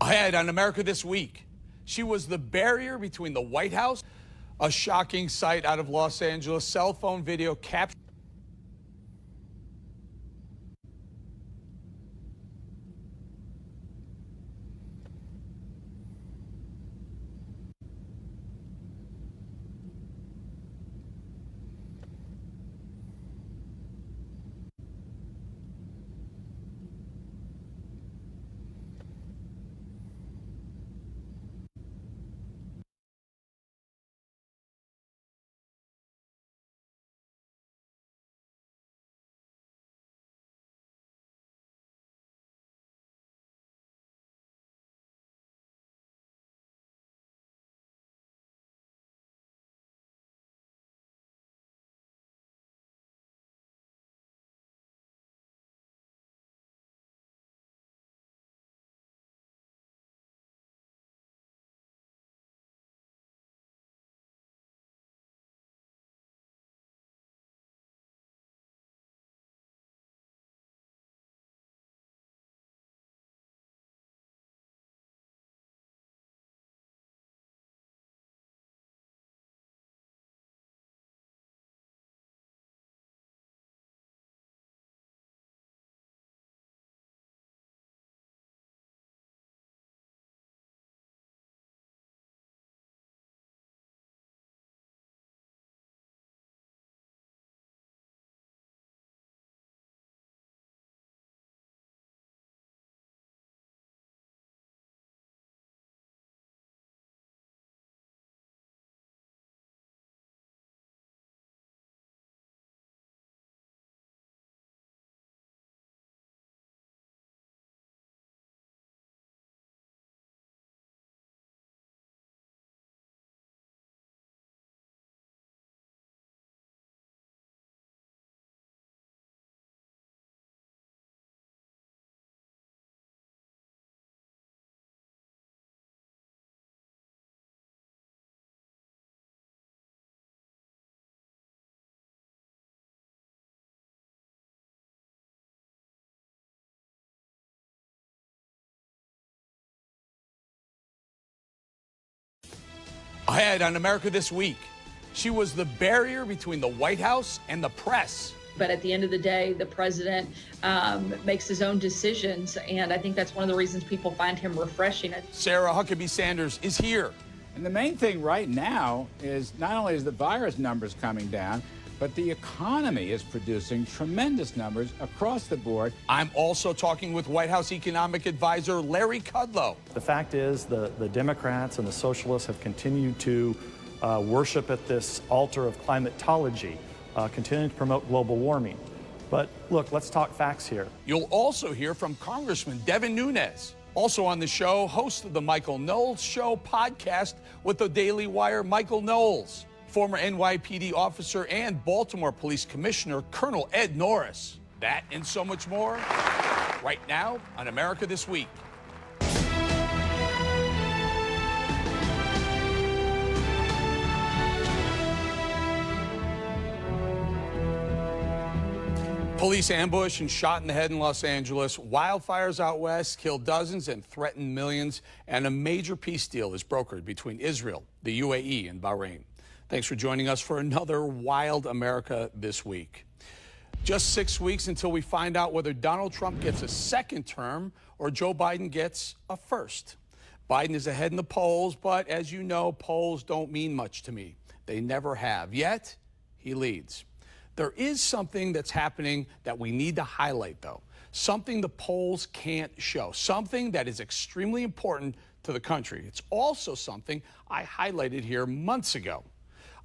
Ahead on America This Week, she was the barrier between the White House. A shocking sight out of Los Angeles. Cell phone video captured. Ahead on America This Week, she was the barrier between the White House and the press. But at the end of the day, the president makes his own decisions, and I think that's one of the reasons people find him refreshing. Sarah Huckabee Sanders is here. And the main thing right now is not only is the virus numbers coming down, but the economy is producing tremendous numbers across the board. I'm also talking with White House economic advisor Larry Kudlow. The fact is the Democrats and the socialists have continued to worship at this altar of climatology, continuing to promote global warming. But look, let's talk facts here. You'll also hear from Congressman Devin Nunes. Also on the show, host of the Michael Knowles Show podcast with the Daily Wire, Michael Knowles. Former NYPD officer and Baltimore Police Commissioner, Colonel Ed Norris. That and so much more right now on America This Week. Police ambush and shot in the head in Los Angeles. Wildfires out west killed dozens and threatened millions. And a major peace deal is brokered between Israel, the UAE, and Bahrain. Thanks for joining us for another Wild America This Week. Just 6 weeks until we find out whether Donald Trump gets a second term or Joe Biden gets a first. Biden is ahead in the polls, but as you know, polls don't mean much to me. They never have. Yet, he leads. There is something that's happening that we need to highlight, though. Something the polls can't show. Something that is extremely important to the country. It's also something I highlighted here months ago.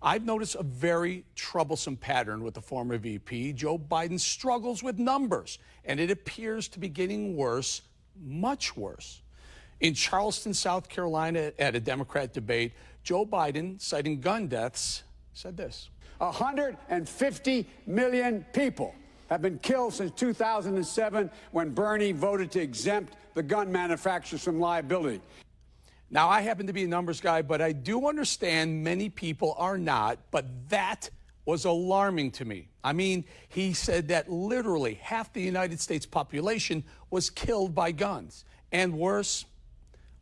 I've noticed a very troublesome pattern with the former VP. Joe Biden struggles with numbers, and it appears to be getting worse, much worse. In Charleston, South Carolina, at a Democrat debate, Joe Biden, citing gun deaths, said this. 150 million people have been killed since 2007 when Bernie voted to exempt the gun manufacturers from liability. Now, I happen to be a numbers guy, but I do understand many people are not, but that was alarming to me. I mean, he said that literally half the United States population was killed by guns. And worse,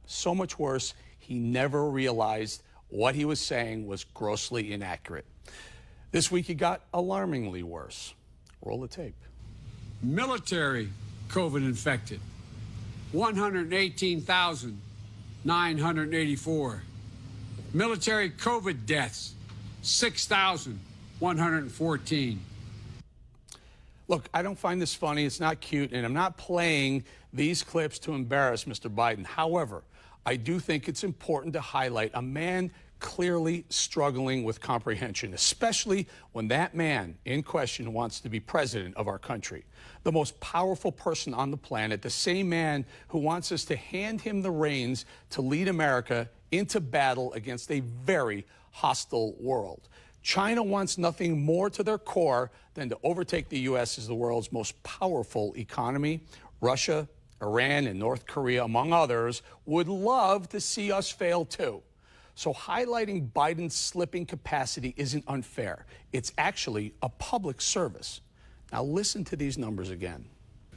So much worse, he never realized what he was saying was grossly inaccurate. This week, it got alarmingly worse. Roll the tape. Military COVID infected, 118,984. Military COVID deaths, 6,114. Look, I don't find this funny. It's not cute, and I'm not playing these clips to embarrass Mr. Biden. However, I do think it's important to highlight a man clearly struggling with comprehension, especially when that man in question wants to be president of our country. The most powerful person on the planet, the same man who wants us to hand him the reins to lead America into battle against a very hostile world. China wants nothing more to their core than to overtake the U.S. as the world's most powerful economy. Russia, Iran, and North Korea, among others, would love to see us fail too. So highlighting Biden's slipping capacity isn't unfair. It's actually a public service. Now listen to these numbers again.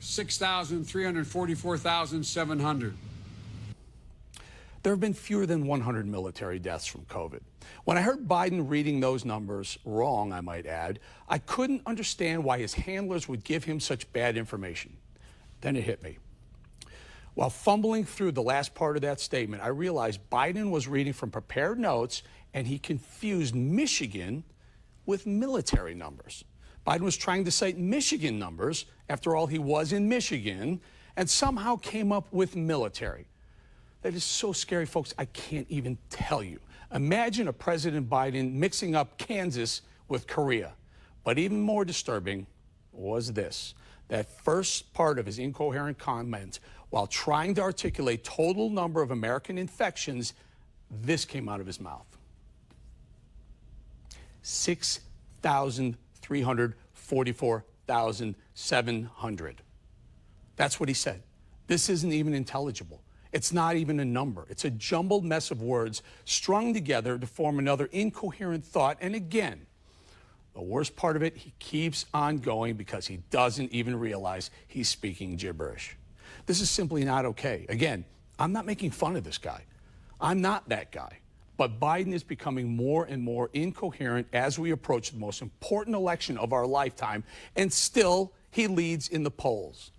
6,344,700. There have been fewer than 100 military deaths from COVID. When I heard Biden reading those numbers, wrong I might add, I couldn't understand why his handlers would give him such bad information. Then it hit me. While fumbling through the last part of that statement, I realized Biden was reading from prepared notes and he confused Michigan with military numbers. Biden was trying to cite Michigan numbers. After all, he was in Michigan and somehow came up with military. That is so scary, folks, I can't even tell you. Imagine a President Biden mixing up Kansas with Korea. But even more disturbing was this. That first part of his incoherent comment, while trying to articulate total number of American infections, this came out of his mouth. 6,344,700. That's what he said. This isn't even intelligible. It's not even a number. It's a jumbled mess of words strung together to form another incoherent thought. And again, the worst part of it, he keeps on going because he doesn't even realize he's speaking gibberish. This is simply not okay. Again, I'm not making fun of this guy. I'm not that guy. But Biden is becoming more and more incoherent as we approach the most important election of our lifetime, and still he leads in the polls.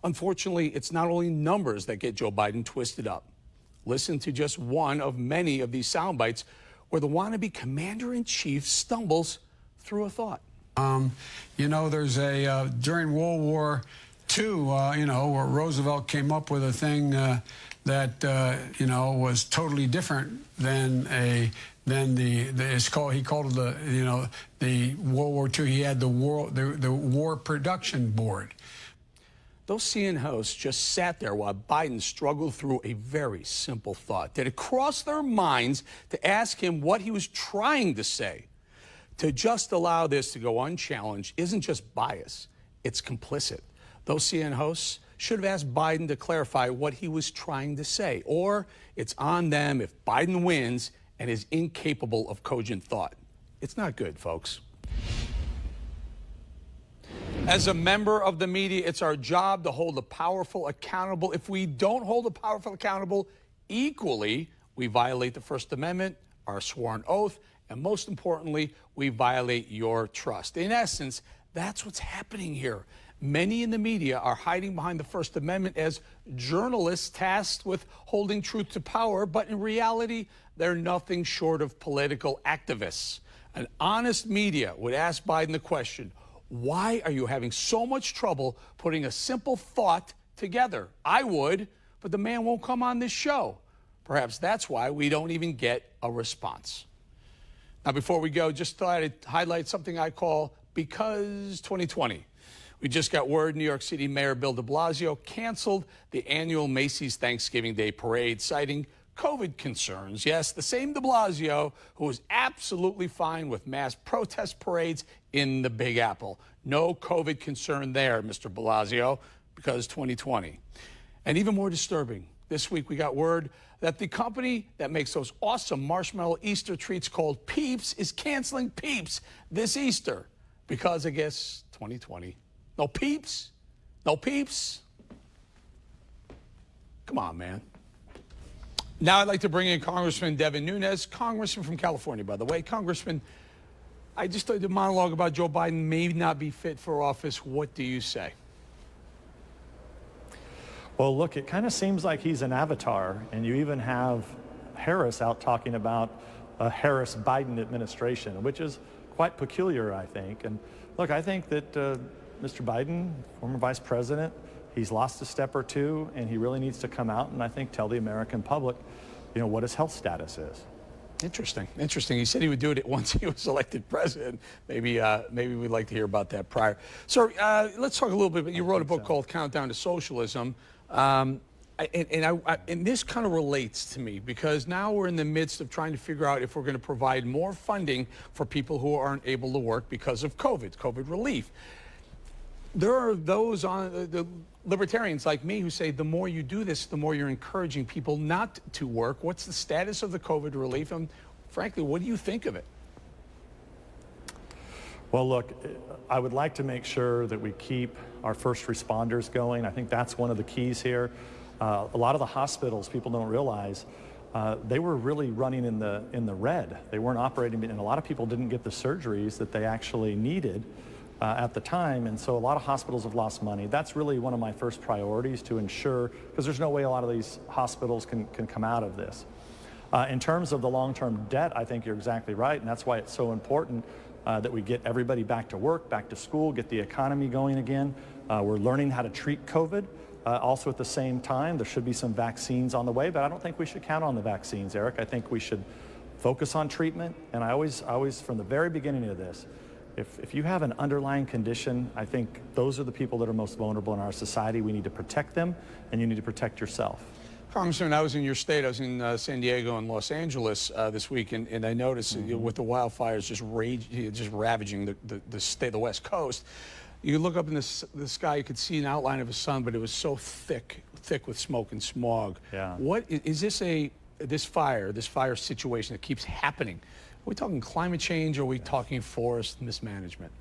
Unfortunately, it's not only numbers that get Joe Biden twisted up. Listen to just one of many of these sound bites where the wannabe commander-in-chief stumbles through a thought. You know, there's a, during World War II, you know, where Roosevelt came up with a thing that, you know, was totally different than it's called, he called it the, you know, the World War II, he had the War Production Board. Those CNN hosts just sat there while Biden struggled through a very simple thought. Did it cross their minds to ask him what he was trying to say? To just allow this to go unchallenged isn't just bias, it's complicit. Those CNN hosts should have asked Biden to clarify what he was trying to say, or it's on them if Biden wins and is incapable of cogent thought. It's not good, folks. As a member of the media, it's our job to hold the powerful accountable. If we don't hold the powerful accountable equally, we violate the First Amendment, our sworn oath, and most importantly, we violate your trust. In essence, that's what's happening here. Many in the media are hiding behind the First Amendment as journalists tasked with holding truth to power, but in reality, they're nothing short of political activists. An honest media would ask Biden the question, why are you having so much trouble putting a simple thought together? I would, but the man won't come on this show. Perhaps that's why we don't even get a response. Now, before we go, just thought I'd highlight something I call Because 2020. We just got word New York City Mayor Bill de Blasio canceled the annual Macy's Thanksgiving Day Parade, citing COVID concerns. Yes, the same de Blasio who was absolutely fine with mass protest parades in the Big Apple. No COVID concern there, Mr. Blasio, because 2020. And even more disturbing, this week we got word that the company that makes those awesome marshmallow Easter treats called Peeps is canceling Peeps this Easter because, I guess, 2020. No Peeps? No Peeps? Come on, man. Now I'd like to bring in Congressman Devin Nunes, Congressman from California, by the way. Congressman, I just did a monologue about Joe Biden may not be fit for office. What do you say? Well, look, it kind of seems like he's an avatar, and you even have Harris out talking about a Harris-Biden administration, which is quite peculiar, I think. And look, I think that Mr. Biden, former vice president, he's lost a step or two, and he really needs to come out and I think tell the American public, you know, what his health status is. Interesting. Interesting. He said he would do it once he was elected president. Maybe we'd like to hear about that prior. So let's talk a little bit. You wrote a book called Countdown to Socialism. And this kind of relates to me because now we're in the midst of trying to figure out if we're going to provide more funding for people who aren't able to work because of COVID relief. There are those on the libertarians like me who say the more you do this, the more you're encouraging people not to work. What's the status of the COVID relief? And frankly, what do you think of it? Well, look, I would like to make sure that we keep our first responders going. I think that's one of the keys here. A lot of the hospitals, people don't realize, they were really running in the red. They weren't operating, and a lot of people didn't get the surgeries that they actually needed at the time, and so a lot of hospitals have lost money. That's really one of my first priorities to ensure, because there's no way a lot of these hospitals can come out of this. In terms of the long-term debt, I think you're exactly right, and that's why it's so important that we get everybody back to work, back to school, get the economy going again. We're learning how to treat COVID. Also at the same time, there should be some vaccines on the way, but I don't think we should count on the vaccines, Eric. I think we should focus on treatment, and I always, from the very beginning of this, if you have an underlying condition, I think those are the people that are most vulnerable in our society. We need to protect them, and you need to protect yourself. Congressman, I was in your state. I was in San Diego and Los Angeles this week, and I noticed with the wildfires just ravaging the state, the West Coast. You look up in the sky, you could see an outline of a sun, but it was so thick with smoke and smog. Yeah. What is this this fire situation that keeps happening? Are we talking climate change, or are we talking forest mismanagement?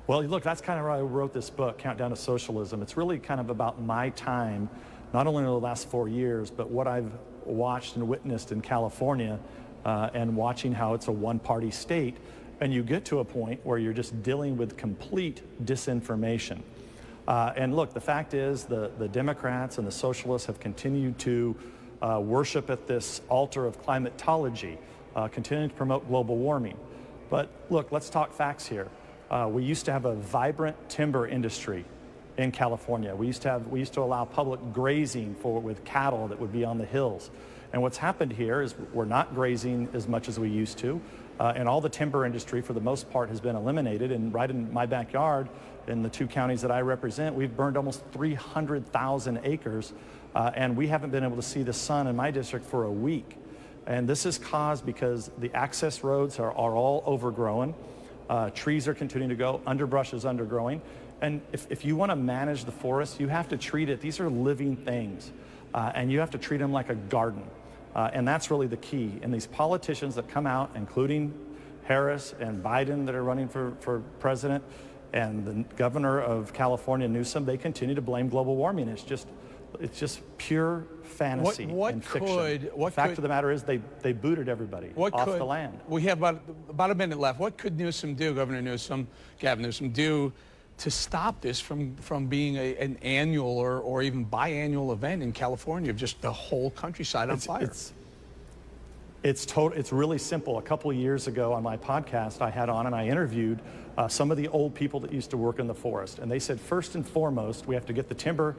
Well, look, that's kind of why I wrote this book, Countdown to Socialism. It's really kind of about my time, not only in the last 4 years, but what I've watched and witnessed in California and watching how it's a one-party state. And you get to a point where you're just dealing with complete disinformation. And look, the fact is the Democrats and the socialists have continued to worship at this altar of climatology, continuing to promote global warming. But look, let's talk facts here. We used to have a vibrant timber industry in California. We used to allow public grazing with cattle that would be on the hills. And what's happened here is we're not grazing as much as we used to. And all the timber industry, for the most part, has been eliminated. And right in my backyard, in the 2 counties that I represent, we've burned almost 300,000 acres. And we haven't been able to see the sun in my district for a week. And this is caused because the access roads are all overgrown. Trees are continuing to go. Underbrush is undergrowing. And if you want to manage the forest, you have to treat it. These are living things. And you have to treat them like a garden. And that's really the key. And these politicians that come out, including Harris and Biden that are running for president, and the governor of California, Newsom, they continue to blame global warming. It's just pure fantasy and fiction. The fact of the matter is they booted everybody off the land. We have about a minute left. What could Newsom do, Gavin Newsom, do to stop this from being an annual or even biannual event in California of just the whole countryside on fire? It's really simple. A couple of years ago on my podcast I had on, and I interviewed some of the old people that used to work in the forest, and they said first and foremost we have to get the timber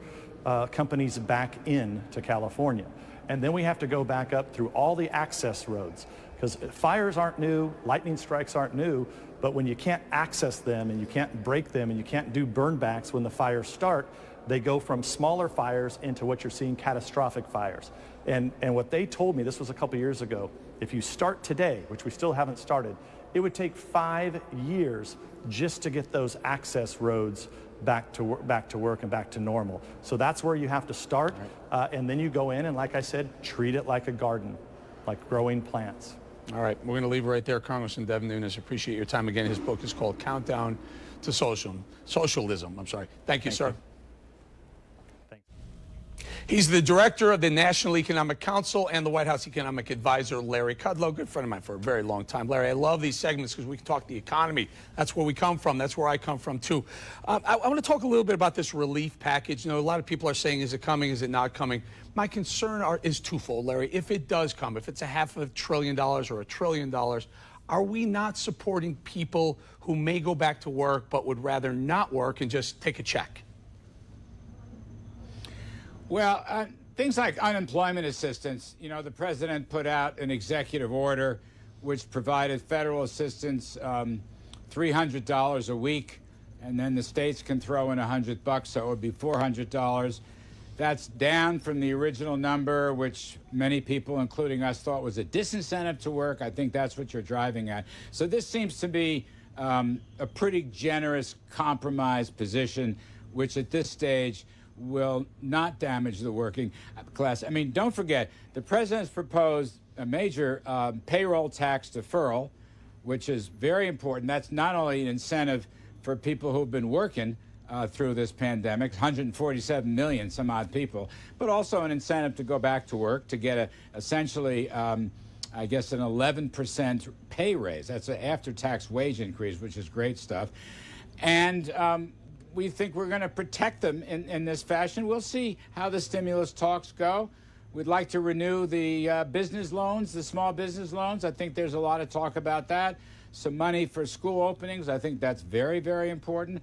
companies back in to California, and then we have to go back up through all the access roads, because fires aren't new, lightning strikes aren't new, but when you can't access them and you can't break them and you can't do burn backs when the fires start, they go from smaller fires into what you're seeing catastrophic fires. And what they told me, this was a couple years ago, if you start today, which we still haven't started, it would take 5 years just to get those access roads back to work and back to normal. So that's where you have to start, and then you go in and, like I said, treat it like a garden, like growing plants. All right, we're going to leave it right there. Congressman Devin Nunes, appreciate your time again. His book is called Countdown to Socialism. Thank you, sir. He's the director of the National Economic Council and the White House economic advisor, Larry Kudlow, good friend of mine for a very long time. Larry, I love these segments because we can talk the economy. That's where we come from. That's where I come from, too. I want to talk a little bit about this relief package. You know, a lot of people are saying, is it coming? Is it not coming? My concern is twofold, Larry. If it does come, if it's $500 billion or $1 trillion, are we not supporting people who may go back to work but would rather not work and just take a check? Well, things like unemployment assistance, you know, the president put out an executive order which provided federal assistance, $300 a week, and then the states can throw in $100, so it would be $400. That's down from the original number, which many people, including us, thought was a disincentive to work. I think that's what you're driving at. So this seems to be a pretty generous compromise position, which at this stage will not damage the working class. I mean, don't forget, the president's proposed a major payroll tax deferral, which is very important. That's not only an incentive for people who've been working through this pandemic, 147 million some odd people, but also an incentive to go back to work, to get essentially, I guess, an 11% pay raise. That's an after-tax wage increase, which is great stuff. And we think we're going to protect them in this fashion. We'll see how the stimulus talks go. We'd like to renew the business loans, the small business loans. I think there's a lot of talk about that. Some money for school openings. I think that's very, very important.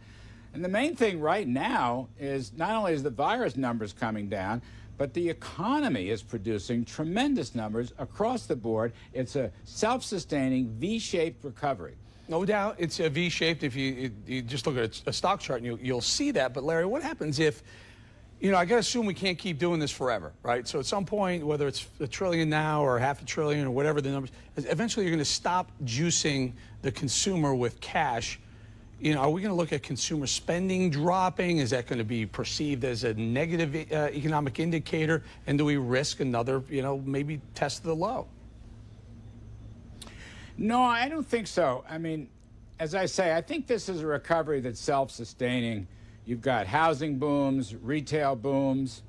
And the main thing right now is not only is the virus numbers coming down, but the economy is producing tremendous numbers across the board. It's a self-sustaining V-shaped recovery. No doubt it's a V-shaped. If you just look at a stock chart, and you'll see that. But Larry, what happens if, you know, I got to assume we can't keep doing this forever, right? So at some point, whether it's $1 trillion now or $500 billion or whatever the numbers, eventually you're going to stop juicing the consumer with cash. You know, are we going to look at consumer spending dropping? Is that going to be perceived as a negative economic indicator? And do we risk another, you know, maybe test of the low? No, I don't think so. I mean, as I say, I think this is a recovery that's self-sustaining. You've got housing booms, retail booms,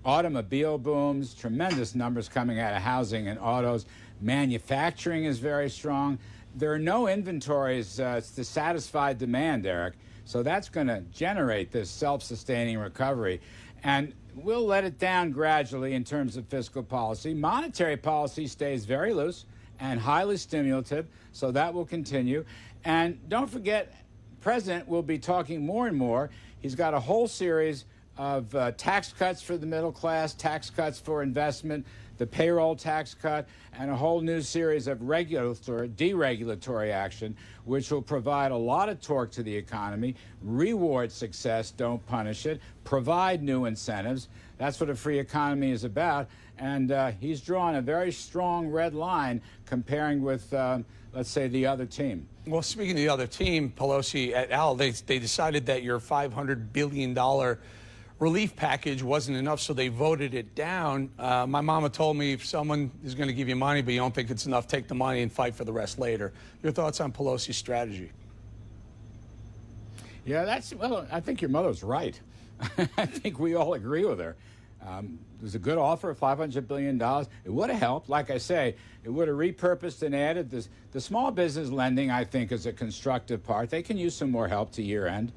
automobile booms, tremendous numbers coming out of housing and autos. Manufacturing is very strong. There are no inventories to satisfy demand, Eric. So that's going to generate this self-sustaining recovery. And we'll let it down gradually in terms of fiscal policy. Monetary policy stays very loose and highly stimulative, so that will continue. And don't forget, the president will be talking more and more. He's got a whole series of tax cuts for the middle class, tax cuts for investment, the payroll tax cut, and a whole new series of deregulatory action, which will provide a lot of torque to the economy, reward success, don't punish it, provide new incentives. That's what a free economy is about. And he's drawn a very strong red line comparing with, let's say, the other team. Well, speaking of the other team, Pelosi et al., they decided that your $500 billion relief package wasn't enough, so they voted it down. My mama told me if someone is going to give you money but you don't think it's enough, take the money and fight for the rest later. Your thoughts on Pelosi's strategy? Yeah, well, I think your mother's right. I think we all agree with her. It was a good offer of $500 billion. It would have helped. Like I say, it would have repurposed and added this. The small business lending, I think, is a constructive part. They can use some more help to year end.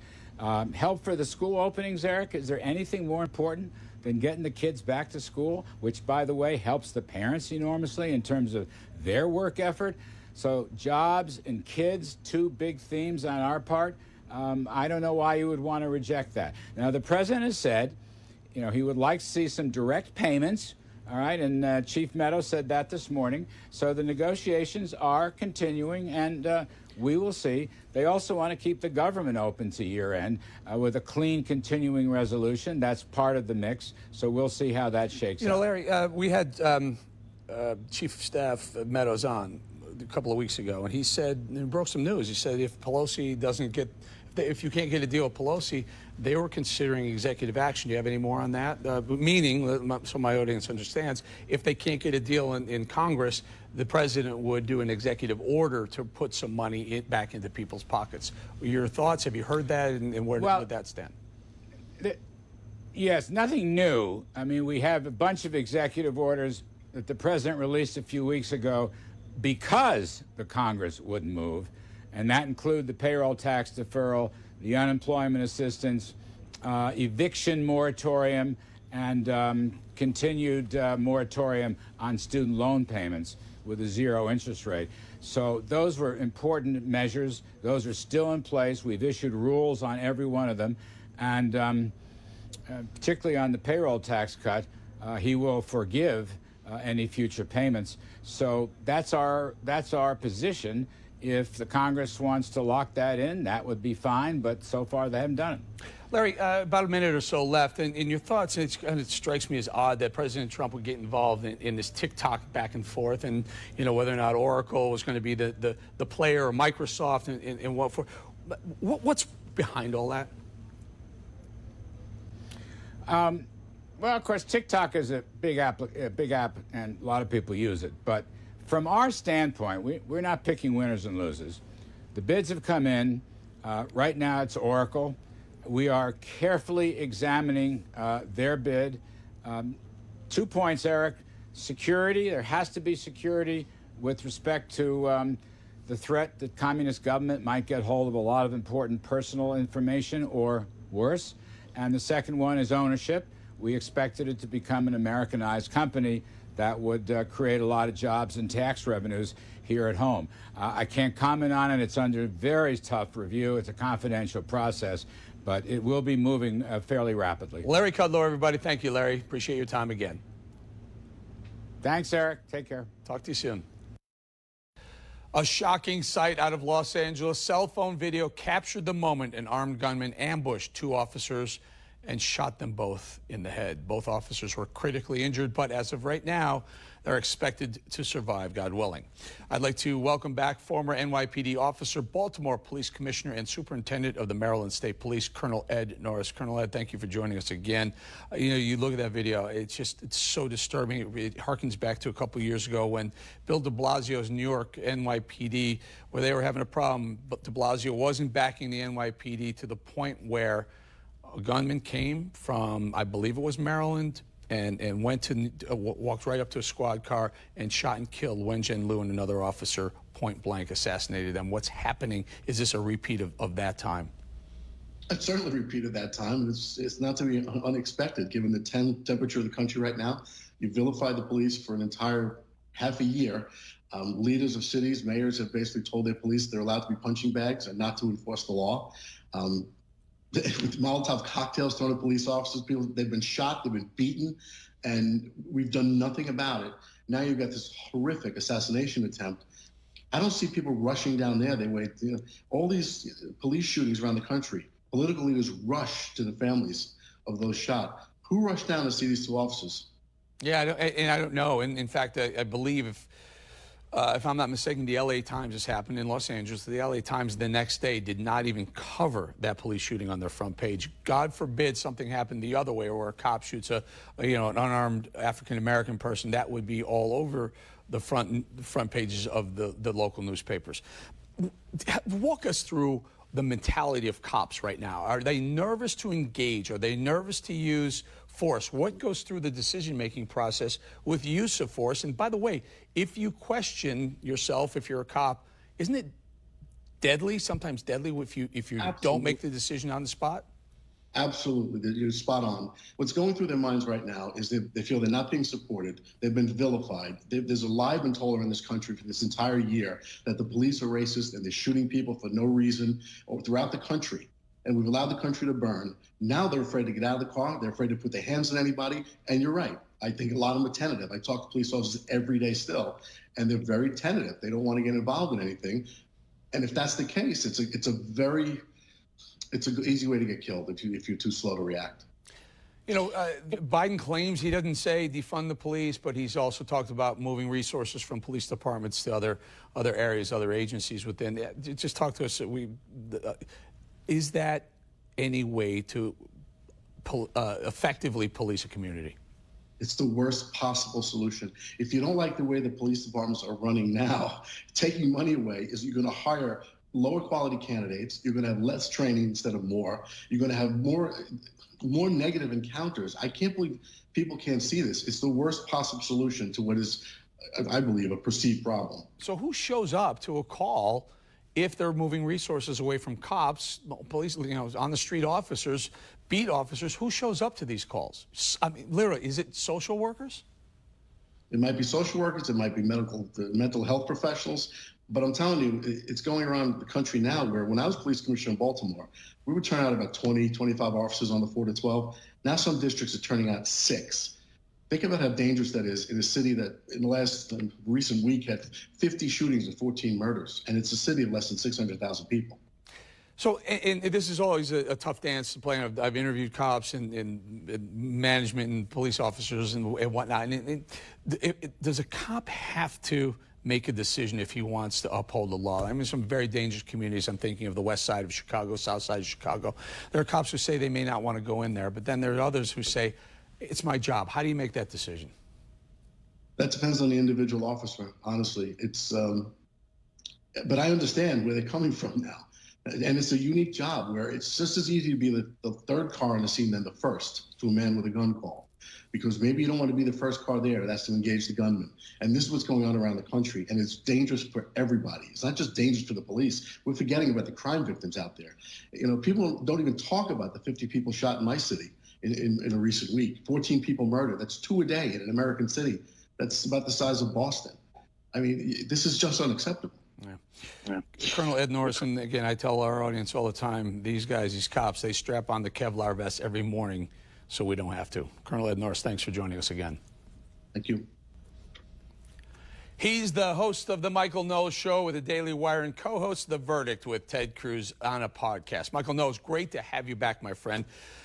Help for the school openings, Eric. Is there anything more important than getting the kids back to school, which, by the way, helps the parents enormously in terms of their work effort? So jobs and kids, two big themes on our part. I don't know why you would want to reject that. Now, the president has said, you know, he would like to see some direct payments, all right, and Chief Meadows said that this morning. So the negotiations are continuing, and we will see. They also want to keep the government open to year end with a clean continuing resolution. That's part of the mix. So we'll see how that shakes out. You know, Larry, we had Chief of Staff Meadows on a couple of weeks ago, and he said, and broke some news. He said if Pelosi doesn't get, if you can't get a deal with Pelosi, they were considering executive action. Do you have any more on that? Meaning, so my audience understands, if they can't get a deal in Congress, the president would do an executive order to put some money back into people's pockets. Your thoughts? Have you heard that, and where would that stand? Yes, nothing new. I mean, we have a bunch of executive orders that the president released a few weeks ago because the Congress wouldn't move, and that include the payroll tax deferral, the unemployment assistance, eviction moratorium, and continued moratorium on student loan payments with a zero interest rate. So those were important measures. Those are still in place. We've issued rules on every one of them, and particularly on the payroll tax cut, he will forgive any future payments. So that's our position. If the Congress wants to lock that in, that would be fine, but so far they haven't done it. Larry, about a minute or so left. In your thoughts, it strikes me as odd that President Trump would get involved in this TikTok back and forth, and whether or not Oracle was going to be the player, or Microsoft, and what for. What's behind all that? Well, of course, TikTok is a big app, and a lot of people use it. But from our standpoint, we're not picking winners and losers. The bids have come in. Right now, it's Oracle. We are carefully examining their bid. 2 points, Eric. Security. There has to be security with respect to the threat that communist government might get hold of a lot of important personal information, or worse. And the second one is ownership. We expected it to become an Americanized company that would create a lot of jobs and tax revenues here at home. I can't comment on it. It's under very tough review. It's a confidential process, but it will be moving fairly rapidly. Larry Kudlow, everybody. Thank you, Larry. Appreciate your time again. Thanks, Eric. Take care. Talk to you soon. A shocking sight out of Los Angeles. Cell phone video captured the moment an armed gunman ambushed 2 officers and shot them both in the head. Both officers were critically injured, but as of right now, they're expected to survive, God willing. I'd like to welcome back former NYPD officer, Baltimore Police Commissioner, and Superintendent of the Maryland State Police, Colonel Ed Norris. Colonel Ed, thank you for joining us again. You look at that video, it's so disturbing. It harkens back to a couple years ago when Bill de Blasio's New York NYPD, where they were having a problem, but de Blasio wasn't backing the NYPD to the point where a gunman came from, I believe it was Maryland, and went to walked right up to a squad car and shot and killed Wen Jianlu and another officer, point blank, assassinated them. What's happening? Is this a repeat of that time? It's certainly a repeat of that time. It's not to be unexpected, given the temperature of the country right now. You vilified the police for an entire half a year. Leaders of cities, mayors have basically told their police they're allowed to be punching bags and not to enforce the law. With Molotov cocktails thrown at police officers, they've been shot, they've been beaten, and we've done nothing about it. Now you've got this horrific assassination attempt. I don't see people rushing down there. They wait. All these police shootings around the country, political leaders rush to the families of those shot. Who rushed down to see these 2 officers? Yeah, I don't know. And in fact, I believe if I'm not mistaken, the LA Times, has happened in Los Angeles. The LA Times the next day did not even cover that police shooting on their front page. God forbid something happened the other way, where a cop shoots an unarmed African-American person. That would be all over the front pages of the local newspapers. Walk us through the mentality of cops right now. Are they nervous to engage? Are they nervous to use force? What goes through the decision-making process with use of force? And by the way, if you question yourself, if you're a cop, isn't it deadly, sometimes deadly, if you don't make the decision on the spot? Absolutely. You're spot on. What's going through their minds right now is they feel they're not being supported. They've been vilified. There's a lie been told around this country for this entire year that the police are racist and they're shooting people for no reason throughout the country. And we've allowed the country to burn. Now they're afraid to get out of the car. They're afraid to put their hands on anybody. And you're right. I think a lot of them are tentative. I talk to police officers every day still, and they're very tentative. They don't want to get involved in anything. And if that's the case, it's an easy way to get killed if you're too slow to react. Biden claims he doesn't say defund the police, but he's also talked about moving resources from police departments to other areas, other agencies within. Just talk to us. Is that any way to effectively police a community? It's the worst possible solution. If you don't like the way the police departments are running now, taking money away is you're going to hire lower quality candidates. You're going to have less training instead of more. You're going to have more negative encounters. I can't believe people can't see this. It's the worst possible solution to what is, I believe, a perceived problem. So who shows up to a call if they're moving resources away from cops, police, on the street officers, beat officers? Who shows up to these calls? I mean, literally, is it social workers? It might be social workers, it might be mental health professionals, but I'm telling you, it's going around the country now where when I was police commissioner in Baltimore, we would turn out about 20, 25 officers on the 4 to 12. Now some districts are turning out 6. Think about how dangerous that is in a city that in the last recent week had 50 shootings and 14 murders, and it's a city of less than 600,000 people. So, and this is always a tough dance to play. I've interviewed cops and management and police officers and whatnot. Does a cop have to make a decision if he wants to uphold the law? I mean, some very dangerous communities. I'm thinking of the west side of Chicago, south side of Chicago. There are cops who say they may not want to go in there, but then there are others who say, it's my job. How do you make that decision? That depends on the individual officer, honestly. But I understand where they're coming from now. And it's a unique job where it's just as easy to be the third car on the scene than the first to a man with a gun call. Because maybe you don't want to be the first car there, that's to engage the gunman. And this is what's going on around the country, and it's dangerous for everybody. It's not just dangerous for the police. We're forgetting about the crime victims out there. People don't even talk about the 50 people shot in my city in a recent week. 14 people murdered. That's 2 a day in an American city. That's about the size of Boston. I mean, this is just unacceptable. Yeah. Colonel Ed Norris, and again, I tell our audience all the time, these guys, these cops, they strap on the Kevlar vest every morning so we don't have to. Colonel Ed Norris, thanks for joining us again. Thank you. He's the host of the Michael Knowles Show with the Daily Wire and co-host of The Verdict with Ted Cruz on a podcast. Michael Knowles, great to have you back, my friend.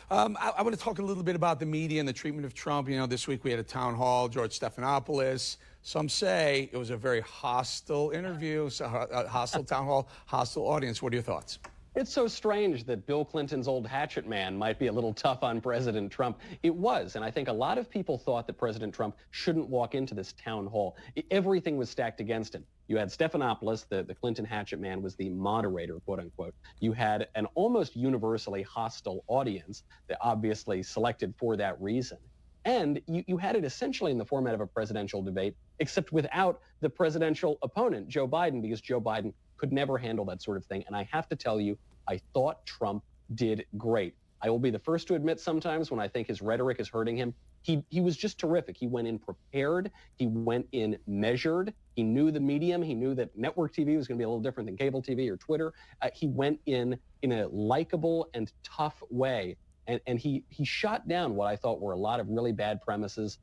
I want to talk a little bit about the media and the treatment of Trump. This week we had a town hall, George Stephanopoulos. Some say it was a very hostile interview, a hostile town hall, hostile audience. What are your thoughts? It's so strange that Bill Clinton's old hatchet man might be a little tough on President Trump. It was, and I think a lot of people thought that President Trump shouldn't walk into this town hall. Everything was stacked against him. You had Stephanopoulos, the Clinton hatchet man, was the moderator, quote unquote. You had an almost universally hostile audience that obviously selected for that reason. And you had it essentially in the format of a presidential debate, except without the presidential opponent, Joe Biden, because Joe Biden could never handle that sort of thing. And I have to tell you, I thought Trump did great. I will be the first to admit sometimes when I think his rhetoric is hurting him, he was just terrific. He went in prepared. He went in measured. He knew the medium. He knew that network TV was going to be a little different than cable TV or Twitter. He went in a likable and tough way. And he shot down what I thought were a lot of really bad premises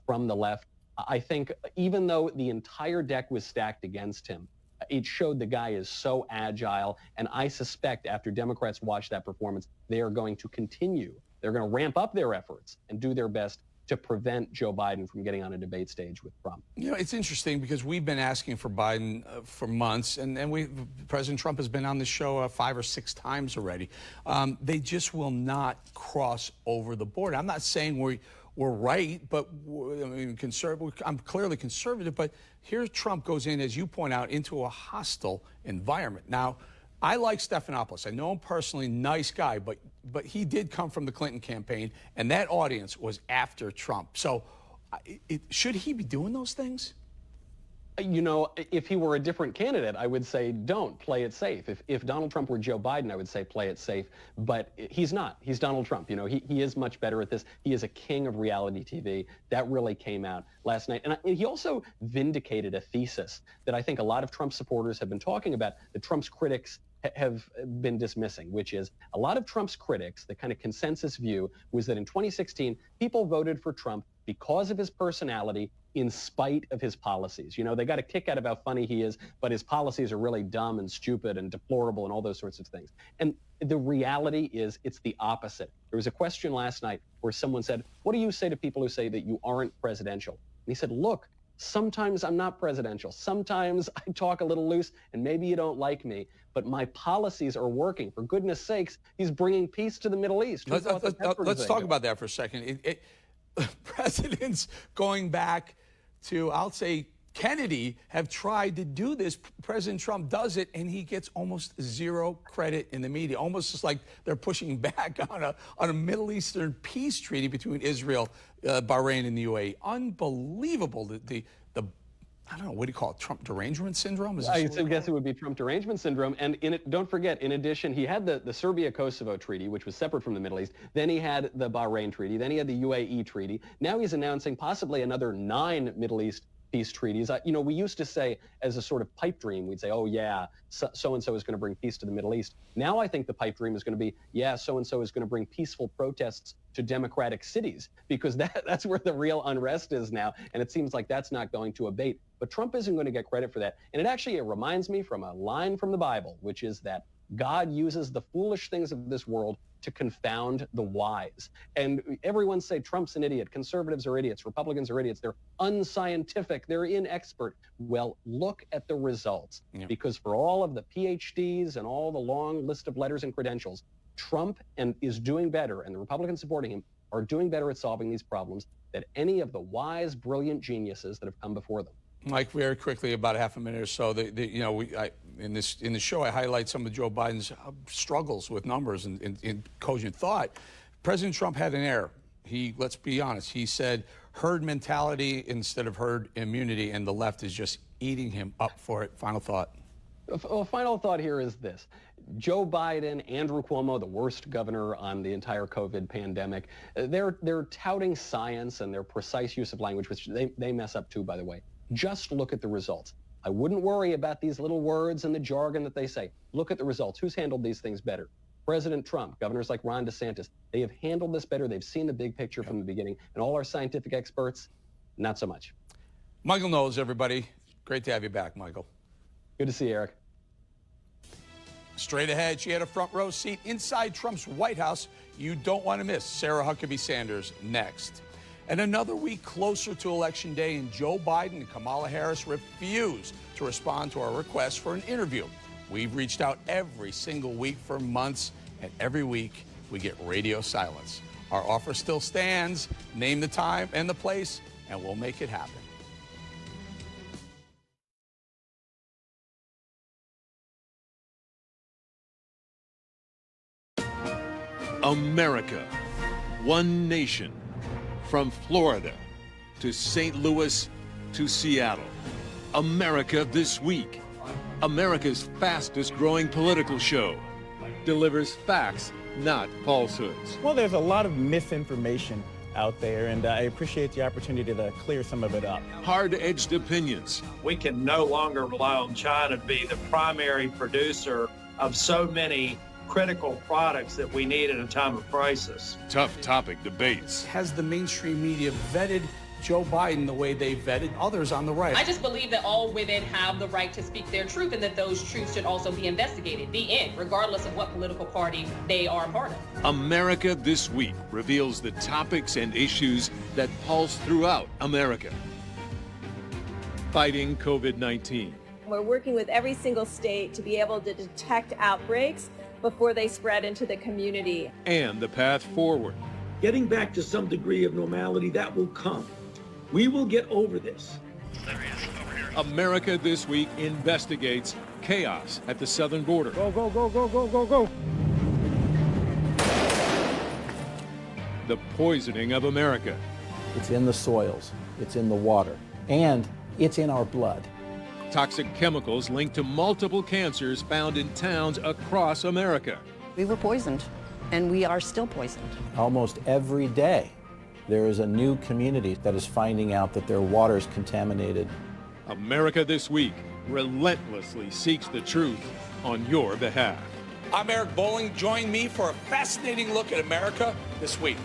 from the left. I think even though the entire deck was stacked against him, it showed the guy is so agile. And I suspect after Democrats watch that performance, they are going to continue. They're going to ramp up their efforts and do their best to prevent Joe Biden from getting on a debate stage with Trump. It's interesting because we've been asking for Biden for months, and President Trump has been on the show 5 or 6 times already. They just will not cross over the border. I'm not saying we're right, but I'm clearly conservative, but here Trump goes in, as you point out, into a hostile environment. Now, I like Stephanopoulos. I know him personally, nice guy, but he did come from the Clinton campaign, and that audience was after Trump. So should he be doing those things? If he were a different candidate, I would say don't, play it safe. If Donald Trump were Joe Biden, I would say play it safe. But he's not. He's Donald Trump. He is much better at this. He is a king of reality TV. That really came out last night. And he also vindicated a thesis that I think a lot of Trump supporters have been talking about, that Trump's critics have been dismissing, which is a lot of Trump's critics, the kind of consensus view was that in 2016, people voted for Trump because of his personality in spite of his policies. They got a kick out of how funny he is, but his policies are really dumb and stupid and deplorable and all those sorts of things. And the reality is it's the opposite. There was a question last night where someone said, what do you say to people who say that you aren't presidential? And he said, look, sometimes I'm not presidential. Sometimes I talk a little loose and maybe you don't like me, but my policies are working. For goodness sakes, he's bringing peace to the Middle East. Let's talk about that for a second. Presidents going back to, I'll say, Kennedy have tried to do this. President Trump does it, and he gets almost zero credit in the media. Almost just like they're pushing back on a Middle Eastern peace treaty between Israel, Bahrain, and the UAE. Unbelievable. The I don't know, what do you call it? Trump derangement syndrome? I guess it would be Trump derangement syndrome. And don't forget, in addition, he had the Serbia-Kosovo treaty, which was separate from the Middle East. Then he had the Bahrain treaty. Then he had the UAE treaty. Now he's announcing possibly another 9 Middle East peace treaties. You know, we used to say as a sort of pipe dream, we'd say, oh, yeah, so-and-so is going to bring peace to the Middle East. Now I think the pipe dream is going to be, yeah, so-and-so is going to bring peaceful protests to democratic cities, because that's where the real unrest is now. And it seems like that's not going to abate. But Trump isn't going to get credit for that. And it reminds me from a line from the Bible, which is that God uses the foolish things of this world to confound the wise. And everyone say Trump's an idiot, conservatives are idiots, Republicans are idiots, they're unscientific, they're inexpert. Well, look at the results. Yeah. Because for all of the PhDs and all the long list of letters and credentials, Trump is doing better, and the Republicans supporting him are doing better at solving these problems than any of the wise, brilliant geniuses that have come before them. Mike, very quickly, about half a minute or so, in the show, I highlight some of Joe Biden's struggles with numbers and cogent thought. President Trump had an error. Let's be honest, he said herd mentality instead of herd immunity, and the left is just eating him up for it. Final thought. Well, final thought here is this. Joe Biden, Andrew Cuomo, the worst governor on the entire COVID pandemic, they're touting science and their precise use of language, which they mess up too, by the way. Just look at the results. I wouldn't worry about these little words and the jargon that they say. Look at the results. Who's handled these things better? President Trump, governors like Ron DeSantis, they have handled this better. They've seen the big picture from the beginning. And all our scientific experts, not so much. Michael Knowles, everybody. Great to have you back, Michael. Good to see you, Eric. Straight ahead, she had a front row seat inside Trump's White House. You don't want to miss Sarah Huckabee Sanders next. And another week closer to Election Day, and Joe Biden and Kamala Harris refuse to respond to our request for an interview. We've reached out every single week for months, and every week we get radio silence. Our offer still stands. Name the time and the place, and we'll make it happen. America, one nation. From Florida to St. Louis to Seattle. America This Week. America's fastest growing political show. Delivers facts, not falsehoods. Well, there's a lot of misinformation out there, and I appreciate the opportunity to clear some of it up. Hard-edged opinions. We can no longer rely on China to be the primary producer of so many critical products that we need at a time of crisis. Tough topic debates. Has the mainstream media vetted Joe Biden the way they vetted others on the right? I just believe that all women have the right to speak their truth, and that those truths should also be investigated. The end, regardless of what political party they are a part of. America This Week reveals the topics and issues that pulse throughout America. Fighting COVID-19. We're working with every single state to be able to detect outbreaks before they spread into the community. And the path forward. Getting back to some degree of normality, that will come. We will get over this. America This Week investigates chaos at the southern border. Go, go, go, go, go, go, go. The poisoning of America. It's in the soils, it's in the water, and it's in our blood. Toxic chemicals linked to multiple cancers found in towns across America. We were poisoned, and we are still poisoned. Almost every day, there is a new community that is finding out that their water is contaminated. America This Week relentlessly seeks the truth on your behalf. I'm Eric Bolling. Join me for a fascinating look at America This Week.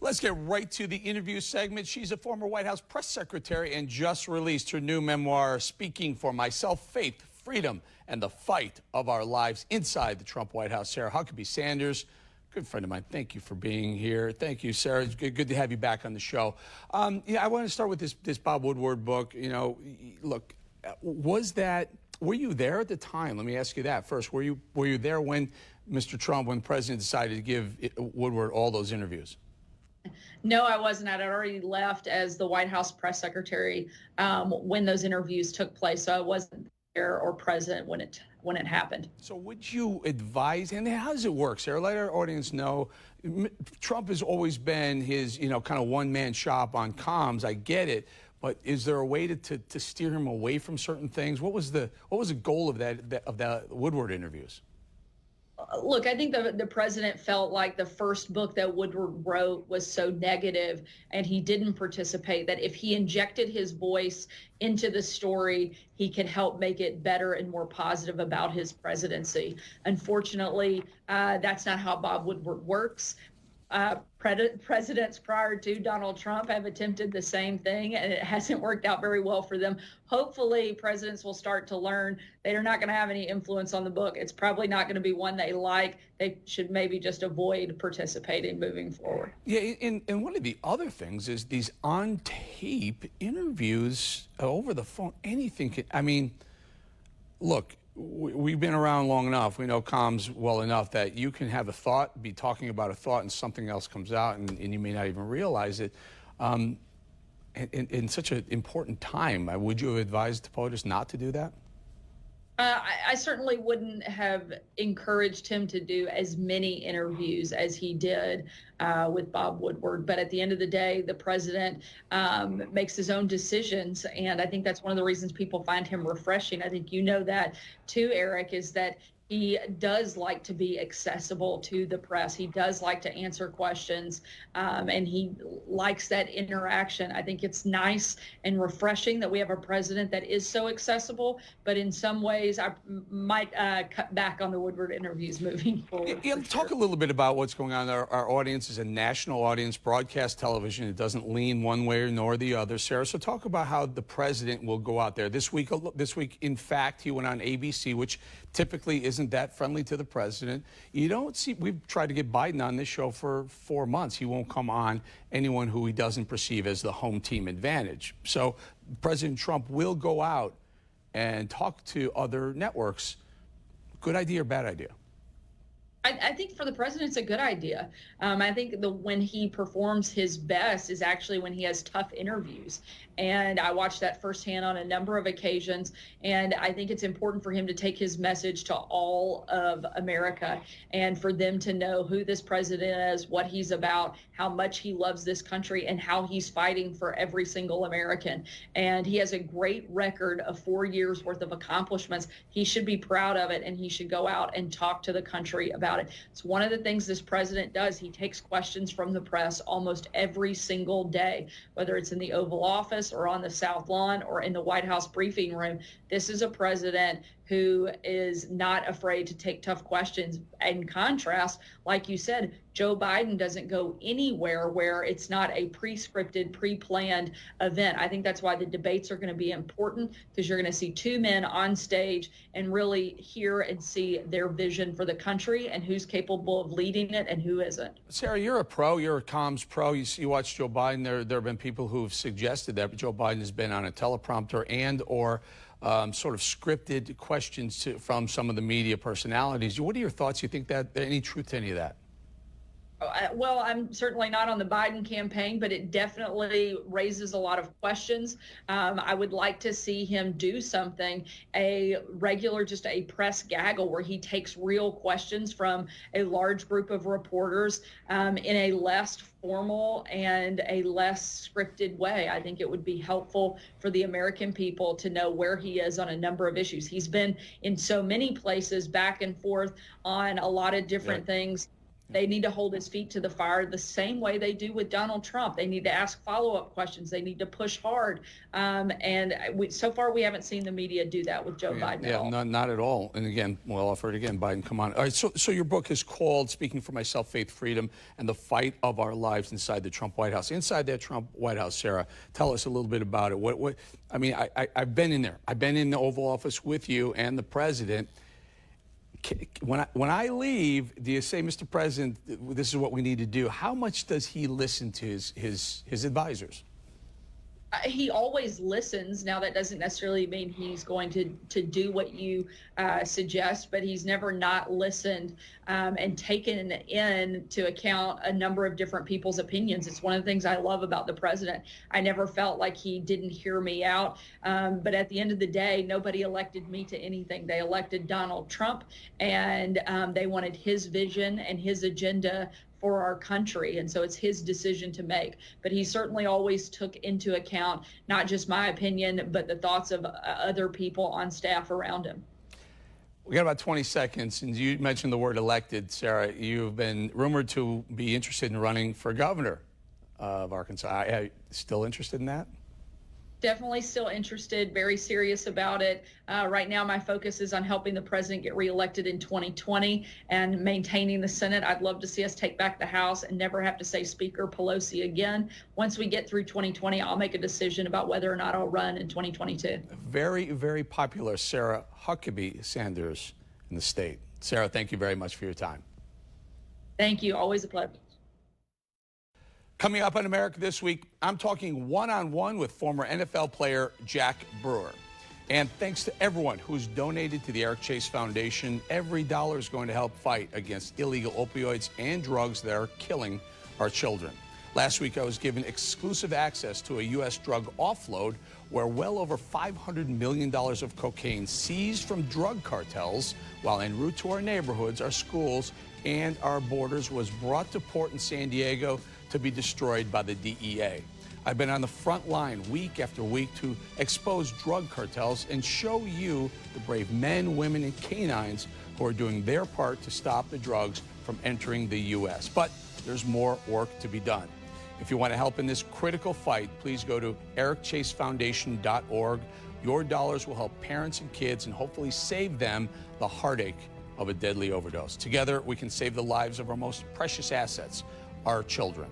Let's get right to the interview segment. She's a former White House press secretary and just released her new memoir, Speaking for Myself, Faith, Freedom, and the Fight of Our Lives Inside the Trump White House. Sarah Huckabee Sanders, good friend of mine. Thank you for being here. Thank you, Sarah. It's good to have you back on the show. I want to start with this Bob Woodward book. You know, look, were you there at the time? Let me ask you that first. Were you there when Mr. Trump, when the president decided to give Woodward all those interviews? No, I wasn't. I'd already left as the White House press secretary when those interviews took place, so I wasn't there or present when it happened. So would you advise, and how does it work, Sarah? Let our audience know, Trump has always been his, kind of one-man shop on comms. I get it, but is there a way to steer him away from certain things? What was the goal of the Woodward interviews? Look, I think the president felt like the first book that Woodward wrote was so negative and he didn't participate, that if he injected his voice into the story, he could help make it better and more positive about his presidency. Unfortunately, that's not how Bob Woodward works. Presidents prior to Donald Trump have attempted the same thing, and it hasn't worked out very well for them. Hopefully, presidents will start to learn they are not going to have any influence on the book. It's probably not going to be one they like. They should maybe just avoid participating moving forward. Yeah, and one of the other things is these on-tape interviews over the phone. Anything can, look, we've been around long enough. We know comms well enough that you can have a thought, be talking about a thought, and something else comes out, and you may not even realize it. In such an important time, would you have advised POTUS not to do that? I certainly wouldn't have encouraged him to do as many interviews as he did with Bob Woodward. But at the end of the day, the president makes his own decisions. And I think that's one of the reasons people find him refreshing. I think you know that too, Eric, is that he does like to be accessible to the press. He does like to answer questions, and he likes that interaction. I think it's nice and refreshing that we have a president that is so accessible, but in some ways I might cut back on the Woodward interviews moving forward. Yeah, talk a little bit about what's going on. Our audience is a national audience, broadcast television. It doesn't lean one way nor the other, Sarah. So talk about how the president will go out there. This week, in fact, he went on ABC, which typically isn't that friendly to the president. You don't see, we've tried to get Biden on this show for 4 months. He won't come on anyone who he doesn't perceive as the home team advantage. So President Trump will go out and talk to other networks. Good idea or bad idea? I think for the president, it's a good idea. I think when he performs his best is actually when he has tough interviews. And I watched that firsthand on a number of occasions. And I think it's important for him to take his message to all of America and for them to know who this president is, what he's about, how much he loves this country, and how he's fighting for every single American. And he has a great record of 4 years worth of accomplishments. He should be proud of it, and he should go out and talk to the country about it. It's one of the things this president does. He takes questions from the press almost every single day, whether it's in the Oval Office or on the South Lawn or in the White House briefing room. This is a president who is not afraid to take tough questions. In contrast, like you said, Joe Biden doesn't go anywhere where it's not a pre-scripted, pre-planned event. I think that's why the debates are going to be important, because you're going to see two men on stage and really hear and see their vision for the country and who's capable of leading it and who isn't. Sarah, you're a pro. You're a comms pro. You watch Joe Biden. There have been people who have suggested that Joe Biden has been on a teleprompter and/or sort of scripted questions from some of the media personalities. What are your thoughts? You think that any truth to any of that? Well, I'm certainly not on the Biden campaign, but it definitely raises a lot of questions. I would like to see him do something, just a press gaggle where he takes real questions from a large group of reporters in a less formal and a less scripted way. I think it would be helpful for the American people to know where he is on a number of issues. He's been in so many places back and forth on a lot of different things. They need to hold his feet to the fire the same way they do with Donald Trump. They need to ask follow-up questions. They need to push hard. So far, we haven't seen the media do that with Joe Biden at all. Yeah, not at all. And again, well, I'll offer it again, Biden, come on. All right, so your book is called Speaking for Myself, Faith, Freedom, and the Fight of Our Lives Inside the Trump White House. Inside that Trump White House, Sarah, tell us a little bit about it. I've been in there. I've been in the Oval Office with you and the president. When I leave, do you say, Mr. President, this is what we need to do? How much does he listen to his advisors? He always listens. Now, that doesn't necessarily mean he's going to do what you suggest, but he's never not listened and taken into account a number of different people's opinions. It's one of the things I love about the president. I never felt like he didn't hear me out. But at the end of the day, nobody elected me to anything. They elected Donald Trump, and they wanted his vision and his agenda for our country. And so it's his decision to make. But he certainly always took into account not just my opinion, but the thoughts of other people on staff around him. We got about 20 seconds, and you mentioned the word elected, Sarah. You've been rumored to be interested in running for governor of Arkansas. Are you still interested in that? Definitely still interested, very serious about it. Right now, my focus is on helping the president get reelected in 2020 and maintaining the Senate. I'd love to see us take back the House and never have to say Speaker Pelosi again. Once we get through 2020, I'll make a decision about whether or not I'll run in 2022. Very, very popular Sarah Huckabee Sanders in the state. Sarah, thank you very much for your time. Thank you. Always a pleasure. Coming up on America This Week, I'm talking one-on-one with former NFL player Jack Brewer. And thanks to everyone who's donated to the Eric Chase Foundation, every dollar is going to help fight against illegal opioids and drugs that are killing our children. Last week, I was given exclusive access to a U.S. drug offload where well over $500 million of cocaine seized from drug cartels while en route to our neighborhoods, our schools, and our borders was brought to port in San Diego to be destroyed by the DEA. I've been on the front line week after week to expose drug cartels and show you the brave men, women, and canines who are doing their part to stop the drugs from entering the U.S. But there's more work to be done. If you want to help in this critical fight, please go to ericchasefoundation.org. Your dollars will help parents and kids and hopefully save them the heartache of a deadly overdose. Together, we can save the lives of our most precious assets, our children.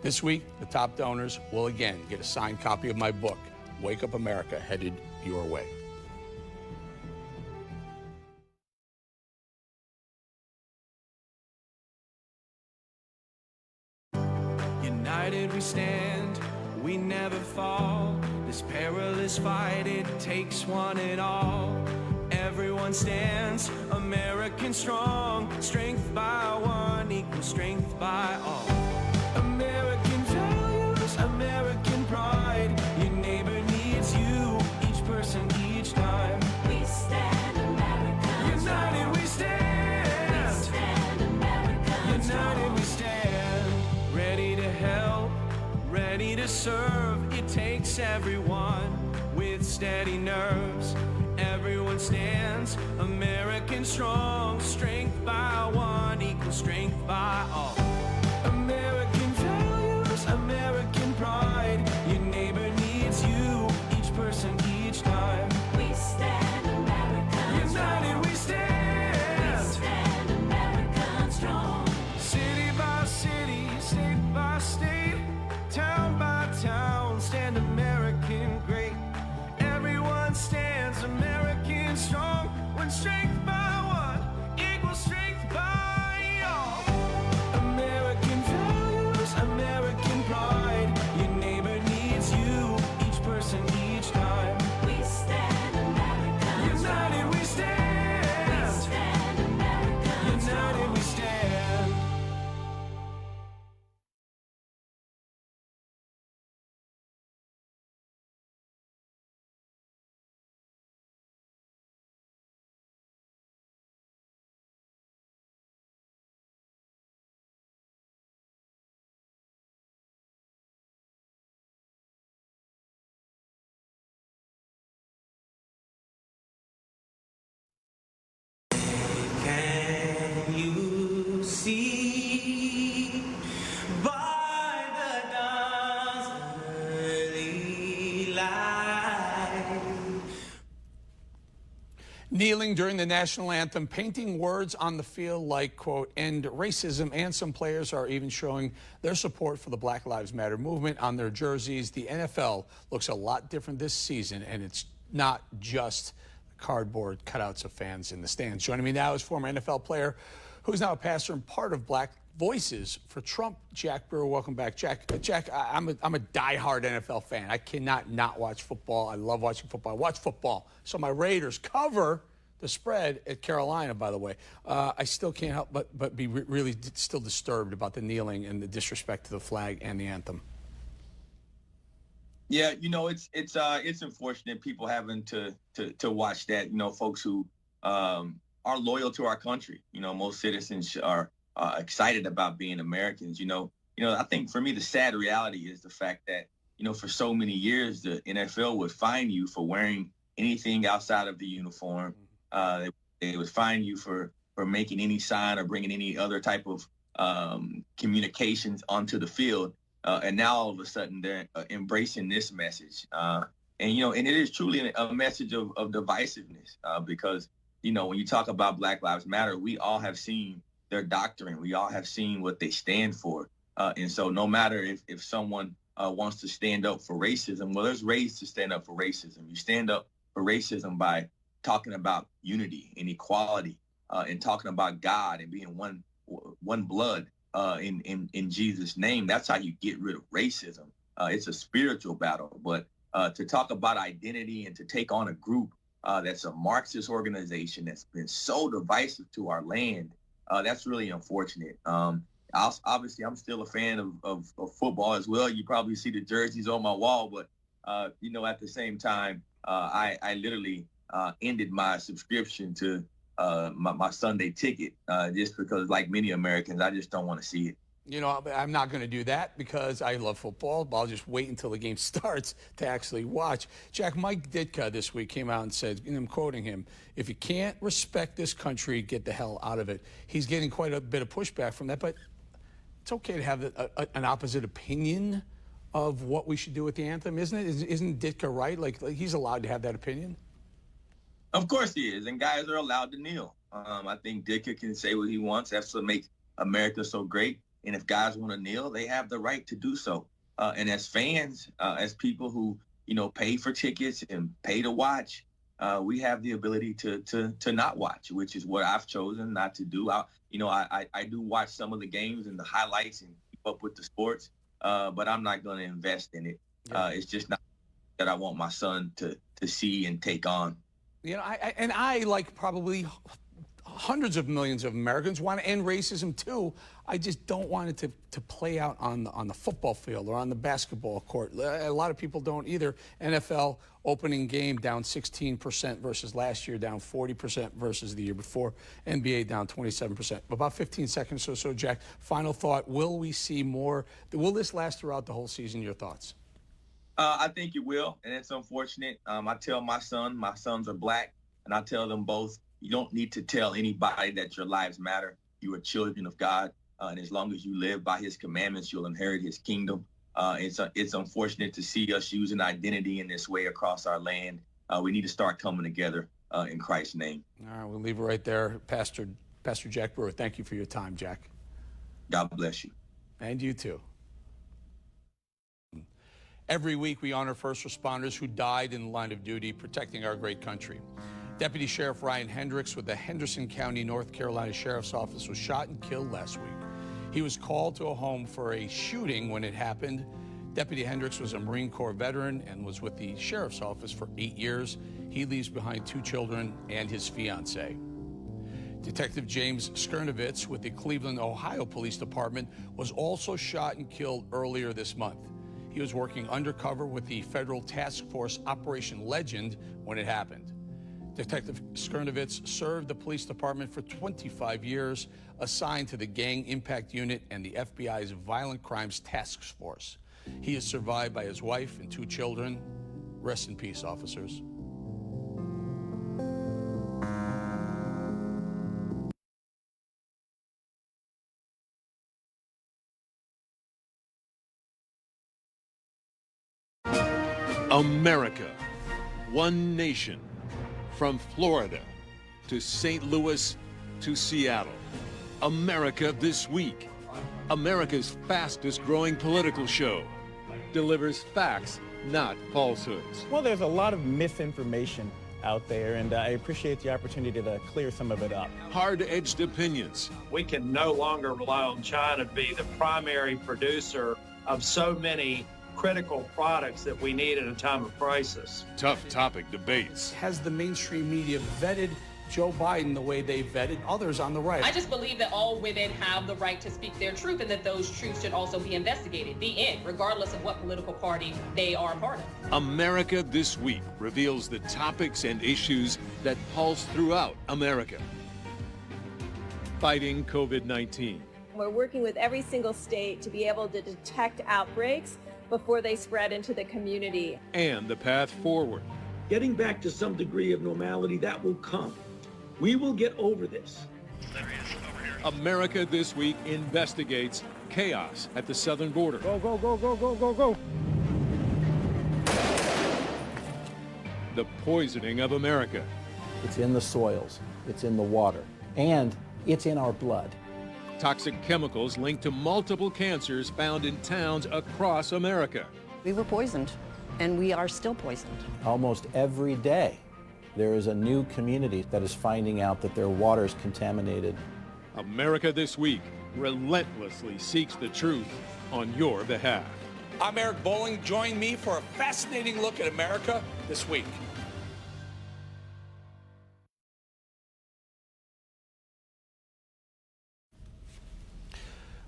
This week, the top donors will again get a signed copy of my book, Wake Up America, headed your way. United we stand, we never fall. This perilous fight, it takes one and all. Everyone stands, American strong. Strength by one equals strength by all. American values, American pride. Your neighbor needs you, each person, each time. We stand, America. United we stand. We stand, America. United we stand. Ready to help, ready to serve. It takes everyone with steady nerves. Everyone stands, American strong. Strength by one equals strength by all. American values, American pride. Your neighbor needs you, each person, each time. We stand, America. United we stand. We stand, America strong. City by city, state by state, town by town, stand American great. Everyone stands American strong. When strength by one equals strength by all. American values, American pride. Your neighbor needs you, each person, each time. We stand America. United we stand. We stand America. United we stand. Can you see by the dawn's early light? Kneeling during the national anthem, painting words on the field like, quote, end racism, and some players are even showing their support for the Black Lives Matter movement on their jerseys. The NFL looks a lot different this season, and it's not just cardboard cutouts of fans in the stands. Joining me now is former NFL player who's now a pastor and part of Black voices for Trump. Jack Brewer, welcome back. Jack, I'm a diehard NFL fan. I cannot not watch football. I love watching football. I watch football. So my Raiders cover the spread at Carolina, by the way. I still can't help but be really still disturbed about the kneeling and the disrespect to the flag and the anthem. Yeah, you know, it's unfortunate people having to watch that. You know, folks who are loyal to our country. You know, most citizens are excited about being Americans. You know, I think for me the sad reality is the fact that, you know, for so many years the NFL would fine you for wearing anything outside of the uniform. They would fine you for making any sign or bringing any other type of communications onto the field. And now all of a sudden they're embracing this message. And it is truly a message of divisiveness because, you know, when you talk about Black Lives Matter, we all have seen their doctrine. We all have seen what they stand for. And so no matter if someone wants to stand up for racism, well, there's ways to stand up for racism. You stand up for racism by talking about unity and equality and talking about God and being one blood in Jesus' name. That's how you get rid of racism. It's a spiritual battle. But to talk about identity and to take on a group that's a Marxist organization that's been so divisive to our land, that's really unfortunate. Obviously, I'm still a fan of football as well. You probably see the jerseys on my wall, but at the same time, I literally ended my subscription to my Sunday ticket just because, like many Americans, I just don't want to see it. You know, I'm not going to do that because I love football, but I'll just wait until the game starts to actually watch. Jack, Mike Ditka this week came out and said, and I'm quoting him, if you can't respect this country, get the hell out of it. He's getting quite a bit of pushback from that, but it's okay to have an opposite opinion of what we should do with the anthem, isn't it? Isn't Ditka right? Like he's allowed to have that opinion? Of course he is, and guys are allowed to kneel. I think Ditka can say what he wants. That's what makes America so great. And if guys want to kneel, they have the right to do so. And as fans, as people who, pay for tickets and pay to watch, we have the ability to not watch, which is what I've chosen not to do. I do watch some of the games and the highlights and keep up with the sports, but I'm not going to invest in it. Yeah. It's just not that I want my son to see and take on. I like probably hundreds of millions of Americans want to end racism too. I just don't want it to play out on the football field or on the basketball court. A lot of people don't either. NFL opening game down 16% versus last year, down 40% versus the year before. NBA down 27%. About 15 seconds or so, Jack. Final thought, will we see more? Will this last throughout the whole season? Your thoughts? I think it will, and it's unfortunate. I tell my sons are Black, and I tell them both, you don't need to tell anybody that your lives matter. You are children of God, and as long as you live by his commandments, you'll inherit his kingdom. It's unfortunate to see us using identity in this way across our land. We need to start coming together in Christ's name. All right, we'll leave it right there. Pastor Jack Brewer, thank you for your time, Jack. God bless you. And you too. Every week we honor first responders who died in the line of duty protecting our great country. Deputy Sheriff Ryan Hendricks with the Henderson County, North Carolina Sheriff's Office was shot and killed last week. He was called to a home for a shooting when it happened. Deputy Hendricks was a Marine Corps veteran and was with the Sheriff's Office for 8 years. He leaves behind 2 children and his fiancée. Detective James Skirnovitz with the Cleveland, Ohio Police Department was also shot and killed earlier this month. He was working undercover with the Federal Task Force Operation Legend when it happened. Detective Skirnovitz served the police department for 25 years, assigned to the Gang Impact Unit and the FBI's Violent Crimes Task Force. He is survived by his wife and 2 children. Rest in peace, officers. America, one nation, from Florida to St. Louis to Seattle. America This Week, America's fastest growing political show, delivers facts, not falsehoods. Well, there's a lot of misinformation out there, and I appreciate the opportunity to clear some of it up. Hard-edged opinions. We can no longer rely on China to be the primary producer of so many critical products that we need at a time of crisis. Tough topic debates. Has the mainstream media vetted Joe Biden the way they vetted others on the right? I just believe that all women have the right to speak their truth and that those truths should also be investigated. The end, regardless of what political party they are a part of. America This Week reveals the topics and issues that pulse throughout America. Fighting COVID-19. We're working with every single state to be able to detect outbreaks before they spread into the community. And the path forward. Getting back to some degree of normality, that will come. We will get over this. America This Week investigates chaos at the southern border. Go, go, go, go, go, go, go. The poisoning of America. It's in the soils, it's in the water, and it's in our blood. Toxic chemicals linked to multiple cancers found in towns across America. We were poisoned, and we are still poisoned. Almost every day, there is a new community that is finding out that their water is contaminated. America This Week relentlessly seeks the truth on your behalf. I'm Eric Bolling. Join me for a fascinating look at America This Week.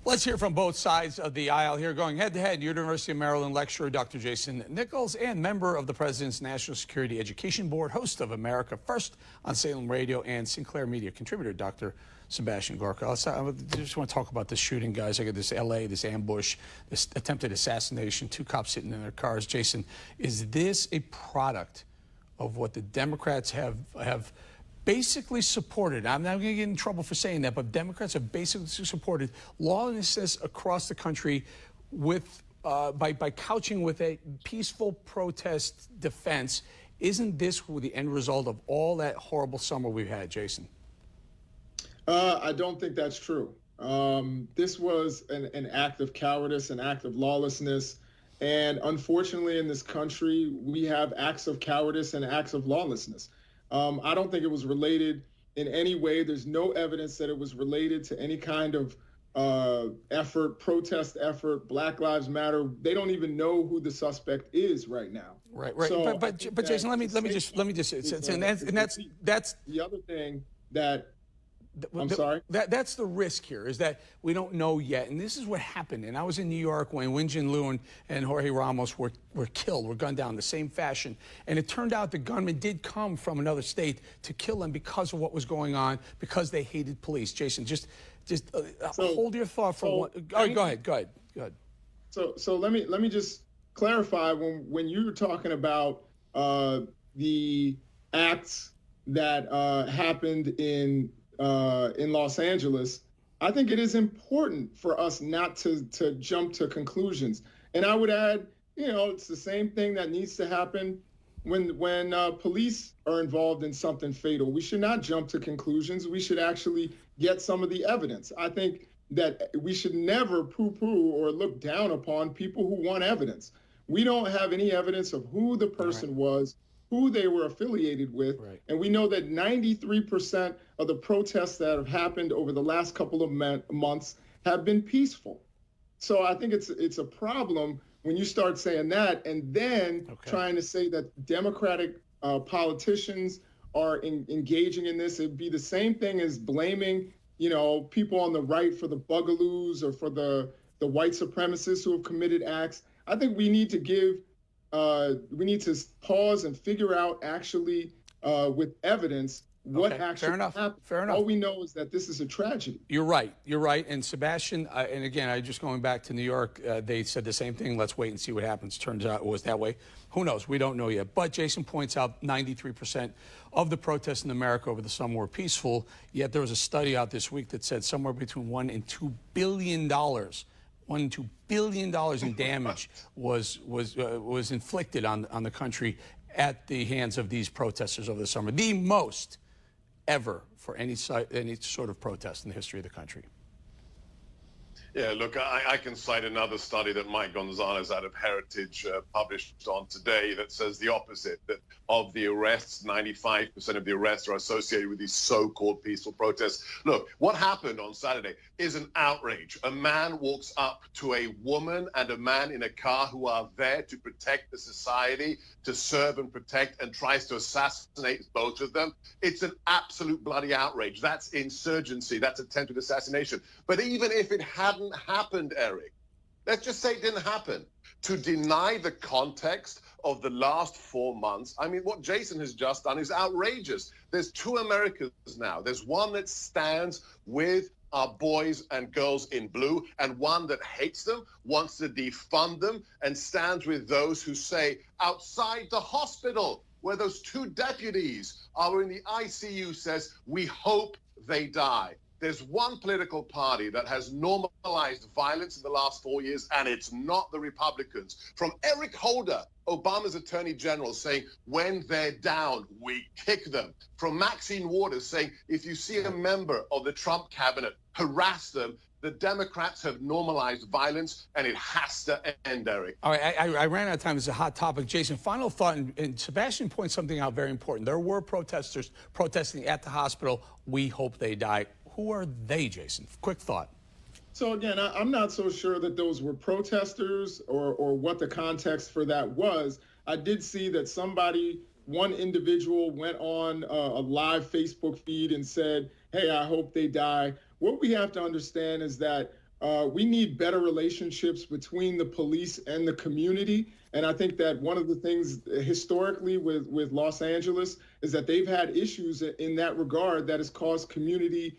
Let's hear from both sides of the aisle here. Going head-to-head, University of Maryland lecturer Dr. Jason Nichols and member of the President's National Security Education Board, host of America First on Salem Radio and Sinclair Media contributor, Dr. Sebastian Gorka. I just want to talk about this shooting, guys. I got this L.A., this ambush, this attempted assassination, 2 cops sitting in their cars. Jason, is this a product of what the Democrats have basically supported? I'm not going to get in trouble for saying that, but Democrats have basically supported lawlessness across the country with by couching with a peaceful protest defense. Isn't this the end result of all that horrible summer we've had, Jason? I don't think that's true. This was an act of cowardice, an act of lawlessness. And unfortunately, in this country, we have acts of cowardice and acts of lawlessness. I don't think it was related in any way. There's no evidence that it was related to any kind of effort, protest effort, Black Lives Matter. They don't even know who the suspect is right now. Right. So but Jason, let me just say, and that's the other thing that. I'm sorry? That's the risk here, is that we don't know yet. And this is what happened. And I was in New York when Wenjin Liu and Jorge Ramos were killed, were gunned down in the same fashion. And it turned out the gunman did come from another state to kill them because of what was going on, because they hated police. Jason, just hold your thought for one. Oh, go ahead. So let me just clarify, when you were talking about the acts that happened in Los Angeles, I think it is important for us not to jump to conclusions. And I would add, it's the same thing that needs to happen when police are involved in something fatal. We should not jump to conclusions. We should actually get some of the evidence. I think that we should never poo-poo or look down upon people who want evidence. We don't have any evidence of who the person was, who they were affiliated with. Right. And we know that 93% of the protests that have happened over the last couple of months have been peaceful. So I think it's a problem when you start saying that and then trying to say that Democratic politicians are engaging in this. It'd be the same thing as blaming, people on the right for the bugaloos or for the white supremacists who have committed acts. I think we need to pause and figure out actually with evidence what actually happened. Fair enough. All we know is that this is a tragedy. You're right. And Sebastian, and again, I just going back to New York, they said the same thing. Let's wait and see what happens. Turns out it was that way. Who knows? We don't know yet. But Jason points out 93% of the protests in America over the summer were peaceful. Yet there was a study out this week that said somewhere between $1 and $2 billion. $1 and $2 billion in damage was inflicted on the country at the hands of these protesters over the summer. The most ever for any sort of protest in the history of the country. Yeah, look, I can cite another study that Mike Gonzalez out of Heritage published on today that says the opposite, that of the arrests, 95% of the arrests are associated with these so-called peaceful protests. Look, what happened on Saturday is an outrage. A man walks up to a woman and a man in a car who are there to protect the society, to serve and protect, and tries to assassinate both of them. It's an absolute bloody outrage. That's insurgency. That's attempted assassination. But even if it hadn't happened, Eric, let's just say it didn't happen, to deny the context of the last 4 months, I mean, what Jason has just done is outrageous. There's two Americas now. There's one that stands with our boys and girls in blue, and one that hates them, wants to defund them, and stands with those who say outside the hospital, where those two deputies are in the ICU, says, we hope they die. There's one political party that has normalized violence in the last 4 years, and it's not the Republicans. From Eric Holder, Obama's attorney general, saying, when they're down, we kick them. From Maxine Waters saying, if you see a member of the Trump cabinet, harass them. The Democrats have normalized violence, and it has to end, Eric. All right, I ran out of time. It's a hot topic. Jason, final thought, and Sebastian points something out very important. There were protesters protesting at the hospital. We hope they die. Who are they, Jason? Quick thought. So again, I'm not so sure that those were protesters or what the context for that was. I did see that one individual went on a live Facebook feed and said, hey, I hope they die. What we have to understand is that we need better relationships between the police and the community. And I think that one of the things historically with Los Angeles is that they've had issues in that regard that has caused community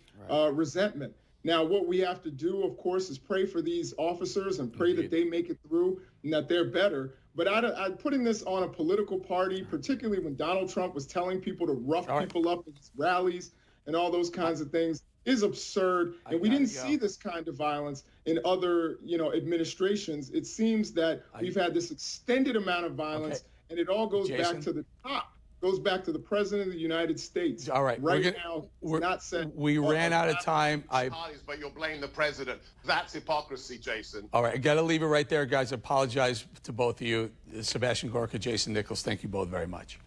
resentment. Now, what we have to do, of course, is pray for these officers and pray that they make it through and that they're better. But I'm putting this on a political party, particularly when Donald Trump was telling people to rough people up in his rallies and all those kinds of things, is absurd. And we didn't see this kind of violence in other, administrations. It seems that we've had this extended amount of violence, and it all goes back to the top. Goes back to the President of the United States. All right. Now, it's not set. We ran out of time. But you'll blame the president. That's hypocrisy, Jason. All right. I got to leave it right there, guys. I apologize to both of you. Sebastian Gorka, Jason Nichols, thank you both very much.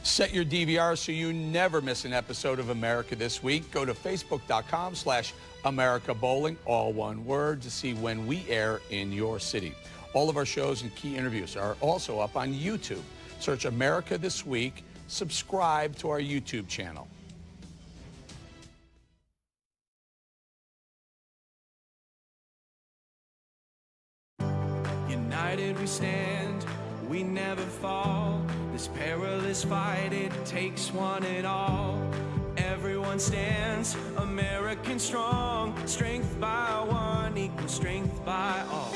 Set your DVR so you never miss an episode of America This Week. Go to facebook.com/America Bowling, all one word, to see when we air in your city. All of our shows and key interviews are also up on YouTube. Search America This Week. Subscribe to our YouTube channel. United we stand, we never fall. This perilous fight, it takes one and all. Everyone stands, American strong. Strength by one equals strength by all.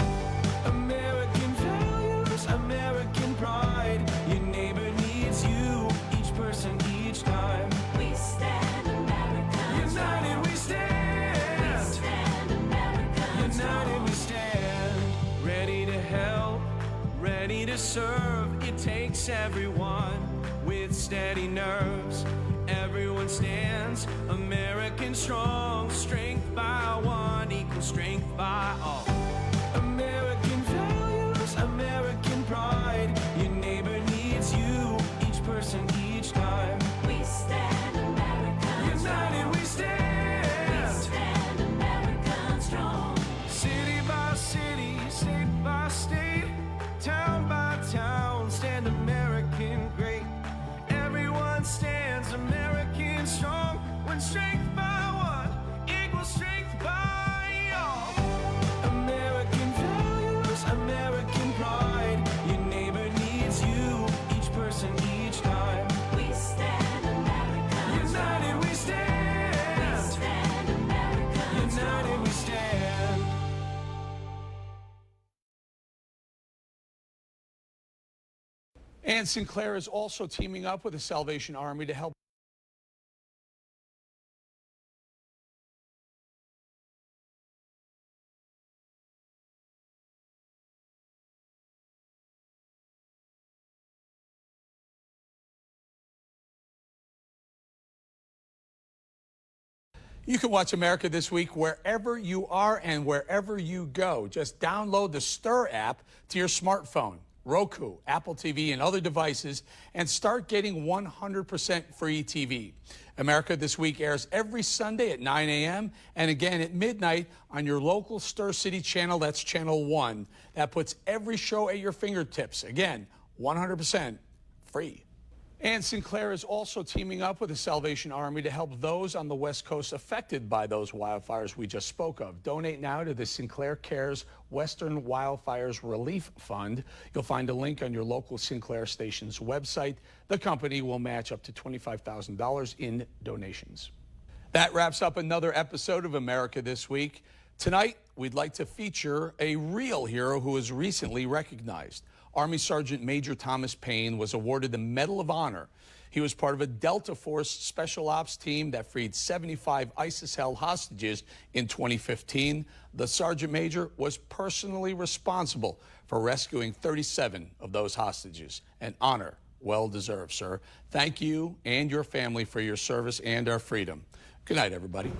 American values, American pride. Your neighbor needs you, each person, each time. We stand, America. United we stand. We stand, America. United we stand. Ready to help, ready to serve. It takes everyone with steady nerves. Everyone stands, American strong. Strength by one equals strength by all. American values, American pride. Your neighbor needs you, each person, each time. We stand, America. United we stand. We stand, American strong. City by city, state by state, town by town, stand American great. Everyone stands American strong. When strength by one equals strength by all. American values, American pride. Your neighbor needs you, each person, each time. We stand America. United we stand. We stand America. United we stand. And Sinclair is also teaming up with the Salvation Army to help You can watch America This Week wherever you are and wherever you go. Just download the Stir app to your smartphone, Roku, Apple TV, and other devices, and start getting 100% free TV. America This Week airs every Sunday at 9 a.m. and again at midnight on your local Stir City channel. That's Channel 1. That puts every show at your fingertips. Again, 100% free. And Sinclair is also teaming up with the Salvation Army to help those on the West Coast affected by those wildfires we just spoke of. Donate now to the Sinclair Cares Western Wildfires Relief Fund. You'll find a link on your local Sinclair station's website. The company will match up to $25,000 in donations. That wraps up another episode of America This Week. Tonight, we'd like to feature a real hero who was recently recognized. Army Sergeant Major Thomas Payne was awarded the Medal of Honor. He was part of a Delta Force special ops team that freed 75 ISIS-held hostages in 2015. The Sergeant Major was personally responsible for rescuing 37 of those hostages. An honor well deserved, sir. Thank you and your family for your service and our freedom. Good night, everybody.